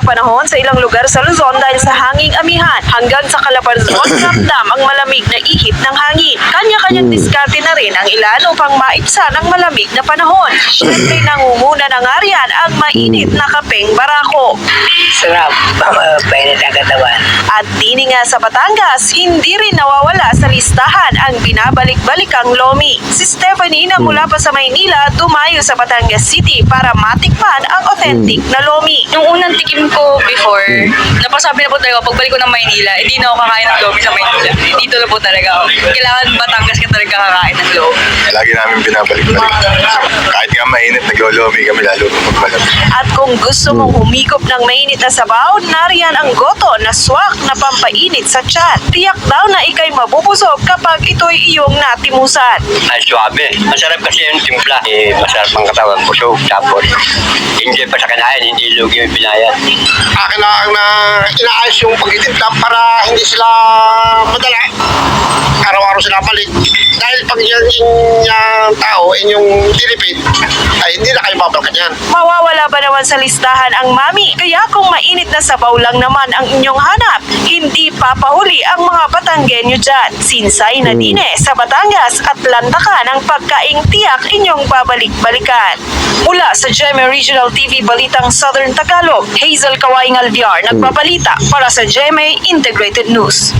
panahon sa ilang lugar sa Luzon dahil sa hanging amihan. Hanggang sa Calabarzon, ramdam ang malamig na ihip ng hangin. Kanya-kanyang diskarte na rin ang ilan upang maibsan ang malamig na panahon. Siyempre nangunguna ng arian ang mainit na kapeng barako. Sarap, painit ang katawan. At dini nga sa Batangas, hindi rin nawawala sa listahan ang binabalik-balikang lomi. Si Stephanie na mula pa sa Maynila dumayo sa Batangas City para matikman ang authentic na lomi. Yung unang tikim ko before, napasabi na po talaga, pagbalik ko ng Maynila, hindi na ako kakain ng lomi sa Maynila. Dito na po talaga ako. Kailangan Batangas ka talaga kakain ng lomi. Lagi namin binabalik-balik. Kahit nga mainit, naglolomi kami lalo pag malamig. At kung gusto mong humigop ng mainit na sabaw, nariyan ang goto na swak na pampainit sa tiyan. Tiyak daw na ikay mabubusog kapag ito'y iyong natimusan. Ay, suabe. Masarap kasi yung timpla. Masarap ang katawan, busog, tapos. Enjoy pa sa kanayan, hindi lugi yung binayad. Akin lang na inaayos yung pagtitimpla para hindi sila madala. Araw-araw sila balik. Dahil pag yung tao, yung tinipid, ay hindi na kayo babalikan yan. Mawawala ba naman sa listahan ang mami? Kaya kung mainit na sabaw lang naman ang inyong hanap, hindi papahuli ang mga Batanggenyo dyan. Sinsay na dine sa Batangas at lantakan ang pagkaing tiyak inyong babalik-balikan. Mula sa GMA Regional TV Balitang Southern Tagalog, Hazel Kawaing Alviar nagbabalita para sa GMA Integrated News.